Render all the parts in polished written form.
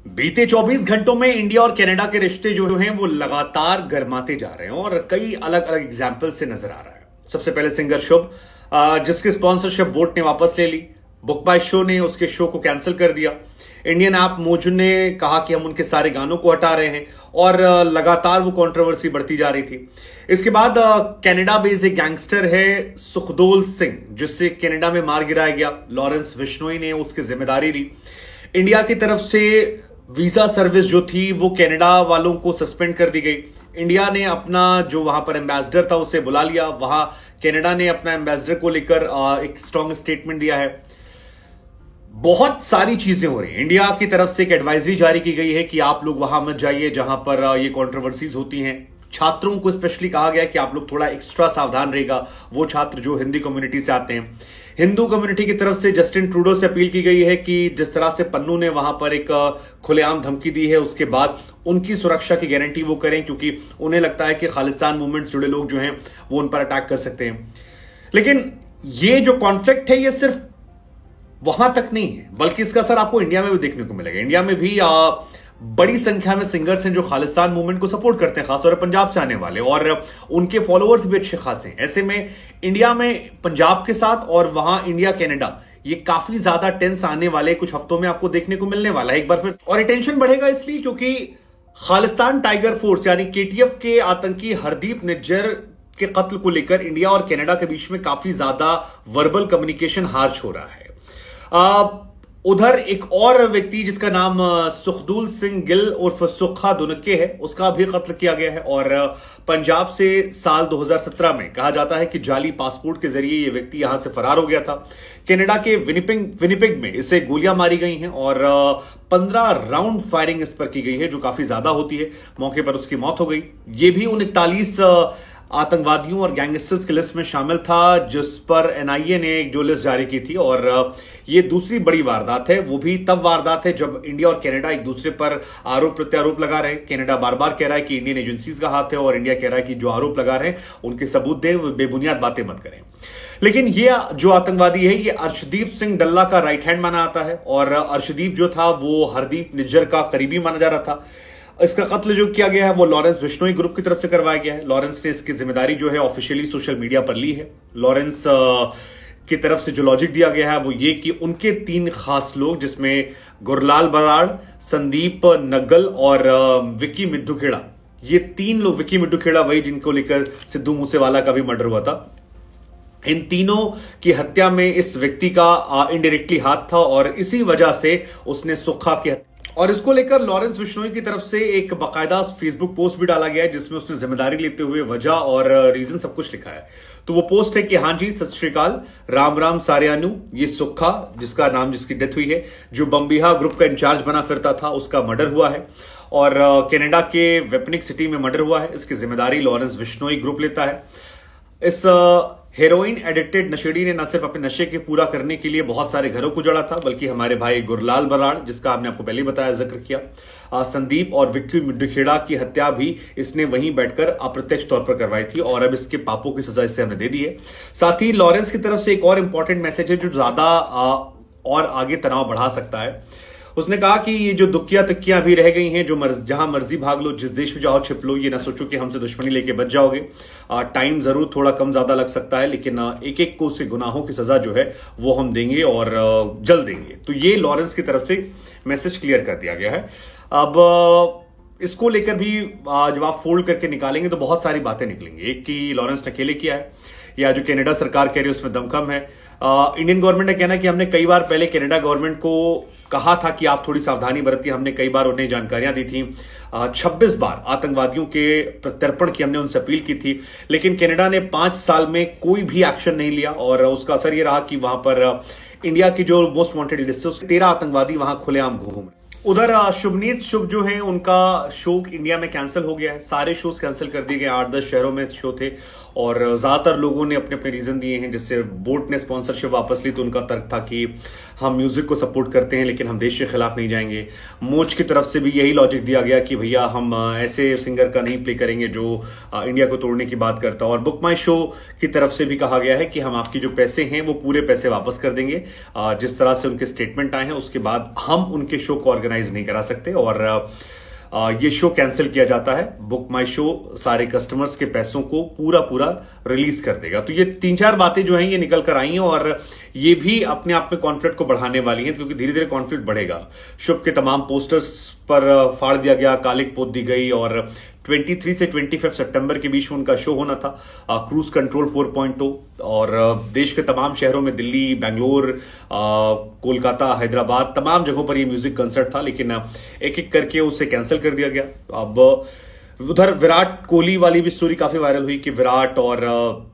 बीते 24 घंटों में इंडिया और कनाडा के रिश्ते जो हैं वो लगातार गर्माते जा रहे हैं और कई अलग अलग एग्जाम्पल से नजर आ रहा है। सबसे पहले सिंगर शुभ, जिसकी स्पॉन्सरशिप बोट ने वापस ले ली। बुक बाय शो ने उसके शो को कैंसिल कर दिया। इंडियन ऐप मोजू ने कहा कि हम उनके सारे गानों को हटा रहे हैं और लगातार वो कंट्रोवर्सी बढ़ती जा रही थी। इसके बाद कनाडा बेस्ड एक गैंगस्टर है सुखदोल सिंह, जिससे कनाडा में मार गिराया गया। लॉरेंस बिश्नोई ने उसकी जिम्मेदारी ली। इंडिया की तरफ से वीजा सर्विस जो थी वो कनाडा वालों को सस्पेंड कर दी गई। इंडिया ने अपना जो वहां पर एम्बेसडर था उसे बुला लिया। वहां कनाडा ने अपना एम्बेसडर को लेकर एक स्ट्रांग स्टेटमेंट दिया है। बहुत सारी चीजें हो रही हैं। इंडिया की तरफ से एक एडवाइजरी जारी की गई है कि आप लोग वहां मत जाइए जहां पर ये कंट्रोवर्सीज होती हैं। छात्रों को स्पेशली कहा गया है कि आप लोग थोड़ा एक्स्ट्रा सावधान रहेगा, वो छात्र जो हिंदी कम्युनिटी से आते हैं। हिंदू कम्युनिटी की तरफ से जस्टिन ट्रूडो से अपील की गई है कि जिस तरह से पन्नू ने वहां पर एक खुलेआम धमकी दी है, उसके बाद उनकी सुरक्षा की गारंटी वो करें, क्योंकि उन्हें लगता है कि खालिस्तान मूवमेंट से जुड़े लोग जो हैं वो उन पर अटैक कर सकते हैं। लेकिन ये जो कॉन्फ्लिक्ट है ये सिर्फ वहां तक नहीं है, बल्कि इसका असर आपको इंडिया में भी देखने को मिलेगा। इंडिया में भी बड़ी संख्या में सिंगर्स हैं जो खालिस्तान मूवमेंट को सपोर्ट करते हैं, खासतौर पर पंजाब से आने वाले, और उनके फॉलोअर्स भी अच्छे खासे हैं। ऐसे में इंडिया में पंजाब के साथ और वहां इंडिया कनाडा ये काफी ज्यादा टेंस आने वाले कुछ हफ्तों में आपको देखने को मिलने वाला है एक बार फिर। और ये टेंशन बढ़ेगा इसलिए क्योंकि खालिस्तान टाइगर फोर्स यानी केटीएफ के आतंकी हरदीप निज्जर के कत्ल को लेकर इंडिया और कनाडा के बीच में काफी ज्यादा वर्बल कम्युनिकेशन हार्श हो रहा है। उधर एक और व्यक्ति जिसका नाम सुखदूल सिंह गिल उर्फ सुखा दुनके है, उसका भी कत्ल किया गया है। और पंजाब से साल 2017 में कहा जाता है कि जाली पासपोर्ट के जरिए यह व्यक्ति यहां से फरार हो गया था। कनाडा के विनिपेग में इसे गोलियां मारी गई हैं और 15 राउंड फायरिंग इस पर की गई है, जो काफी ज्यादा होती है। मौके पर उसकी मौत हो गई। ये भी 39 आतंकवादियों और गैंगस्टर्स की लिस्ट में शामिल था, जिस पर एनआईए ने एक जो लिस्ट जारी की थी। और ये दूसरी बड़ी वारदात है। वो भी तब वारदात है जब इंडिया और कनाडा एक दूसरे पर आरोप प्रत्यारोप लगा रहे हैं। कनाडा बार बार कह रहा है कि इंडियन एजेंसीज का हाथ है और इंडिया कह रहा है कि जो आरोप लगा रहे हैं उनके सबूत दें, बेबुनियाद बातें मत करें। लेकिन ये जो आतंकवादी है ये अर्शदीप सिंह डल्ला का राइट हैंड माना जाता है और अर्शदीप जो था वो हरदीप निज्जर का करीबी माना जा रहा था। इसका कत्ल जो किया गया है वो लॉरेंस बिश्नोई ग्रुप की तरफ से करवाया गया है। लॉरेंस ने इसकी जिम्मेदारी जो है ऑफिशियली सोशल मीडिया पर ली है। लॉरेंस की तरफ से जो लॉजिक दिया गया है वो ये कि उनके 3 खास लोग, जिसमें गुरलाल बराड़, संदीप नग्गल और विक्की मिड्ढूखेड़ा, ये 3 लोग, विक्की मिड्ढूखेड़ा वही जिनको लेकर सिद्धू मूसेवाला का भी मर्डर हुआ था, इन तीनों की हत्या में इस व्यक्ति का इनडायरेक्टली हाथ था और इसी वजह से उसने सुखा की हत्या। और इसको लेकर लॉरेंस बिश्नोई की तरफ से एक बाकायदा फेसबुक पोस्ट भी डाला गया है, जिसमें उसने जिम्मेदारी लेते हुए वजह और रीजन सब कुछ लिखा है। तो वो पोस्ट है कि हाँ जी, सत श्री अकाल, राम राम सारियानु। ये सुखा, जिसकी डेथ हुई है, जो बम्बिहा ग्रुप का इंचार्ज बना फिरता था, उसका मर्डर हुआ है और कनाडा के वेपनिक सिटी में मर्डर हुआ है। इसकी जिम्मेदारी लॉरेंस बिश्नोई ग्रुप लेता है। इस हेरोइन एडिक्टेड नशेड़ी ने न सिर्फ अपने नशे के पूरा करने के लिए बहुत सारे घरों को जड़ा था, बल्कि हमारे भाई गुरलाल बराड़, जिसका आपने आपको पहले बताया, जिक्र किया, संदीप और विक्की मिड्ढूखेड़ा की हत्या भी इसने वहीं बैठकर अप्रत्यक्ष तौर पर करवाई थी और अब इसके पापों की सजा इससे हमने दे दी है। साथ ही लॉरेंस की तरफ से एक और इंपॉर्टेंट मैसेज है जो ज्यादा और आगे तनाव बढ़ा सकता है। उसने कहा कि ये जो दुखिया तकियां भी रह गई हैं, जो जहां मर्जी भाग लो, जिस देश में जाओ छिप लो, ये ना सोचो कि हमसे दुश्मनी लेके बच जाओगे। टाइम जरूर थोड़ा कम ज्यादा लग सकता है, लेकिन एक एक को उसके गुनाहों की सजा जो है वो हम देंगे और जल्द देंगे। तो ये लॉरेंस की तरफ से मैसेज क्लियर कर दिया गया है। अब इसको लेकर भी जब आप फोल्ड करके निकालेंगे तो बहुत सारी बातें निकलेंगी। एक कि लॉरेंस ने अकेले किया है, या जो कनाडा सरकार कह रही है उसमें दम कम है। इंडियन गवर्नमेंट का कहना है कि हमने कई बार पहले कनाडा गवर्नमेंट को कहा था कि आप थोड़ी सावधानी बरतिए। हमने कई बार उन्हें जानकारियां दी थी। 26 बार आतंकवादियों के प्रत्यर्पण की हमने उनसे अपील की थी, लेकिन कनाडा ने 5 साल में कोई भी एक्शन नहीं लिया और उसका असर यह रहा कि वहां पर इंडिया की जो मोस्ट वांटेड लिस्ट है उसके 13 आतंकवादी वहां खुलेआम घूम। उधर शुभनीत शुभ जो है उनका शो इंडिया में कैंसिल हो गया है। सारे शोज कैंसिल कर दिए गए। 8-10 शहरों में शो थे और ज्यादातर लोगों ने अपने अपने रीजन दिए हैं। जिससे बोट ने स्पॉन्सरशिप वापस ली तो उनका तर्क था कि हम म्यूजिक को सपोर्ट करते हैं लेकिन हम देश के खिलाफ नहीं जाएंगे। मोच की तरफ से भी यही लॉजिक दिया गया कि भैया हम ऐसे सिंगर का नहीं प्ले करेंगे जो इंडिया को तोड़ने की बात करता है। और बुक माई शो की तरफ से भी कहा गया है कि हम आपकी जो पैसे हैं वो पूरे पैसे वापस कर देंगे। जिस तरह से उनके स्टेटमेंट आए हैं उसके बाद हम उनके शो को ऑर्गेनाइज नहीं करा सकते और ये शो कैंसिल किया जाता है। बुक माई शो सारे कस्टमर्स के पैसों को पूरा रिलीज कर देगा। तो ये 3-4 बातें जो हैं ये निकल कर आई हैं और ये भी अपने आप में कॉन्फ्लिक्ट को बढ़ाने वाली हैं, क्योंकि धीरे धीरे कॉन्फ्लिक्ट बढ़ेगा। शुभ के तमाम पोस्टर्स पर फाड़ दिया गया, कालिक पोत दी गई और 23 से 25 सितंबर के बीच में उनका शो होना था, क्रूज कंट्रोल 4.0। और देश के तमाम शहरों में, दिल्ली, बेंगलोर, कोलकाता, हैदराबाद, तमाम जगहों पर ये म्यूजिक कंसर्ट था, लेकिन एक एक करके उसे कैंसिल कर दिया गया। अब उधर विराट कोहली वाली भी स्टोरी काफी वायरल हुई कि विराट और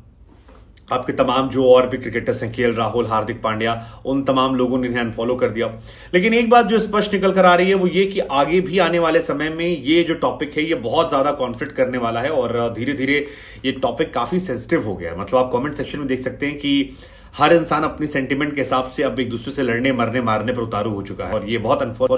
आपके तमाम जो और भी क्रिकेटर्स हैं, केएल राहुल, हार्दिक पांड्या, उन तमाम लोगों ने इन्हें अनफॉलो कर दिया। लेकिन एक बात जो स्पष्ट निकल कर आ रही है वो ये कि आगे भी आने वाले समय में ये जो टॉपिक है ये बहुत ज्यादा कॉन्फ्लिक्ट करने वाला है और धीरे धीरे ये टॉपिक काफी सेंसिटिव हो गया है। मतलब आप कमेंट सेक्शन में देख सकते हैं कि हर इंसान अपनी सेंटिमेंट के हिसाब से अब एक दूसरे से लड़ने, मरने, मारने पर उतारू हो चुका है और ये बहुत अनफॉर्चुनेट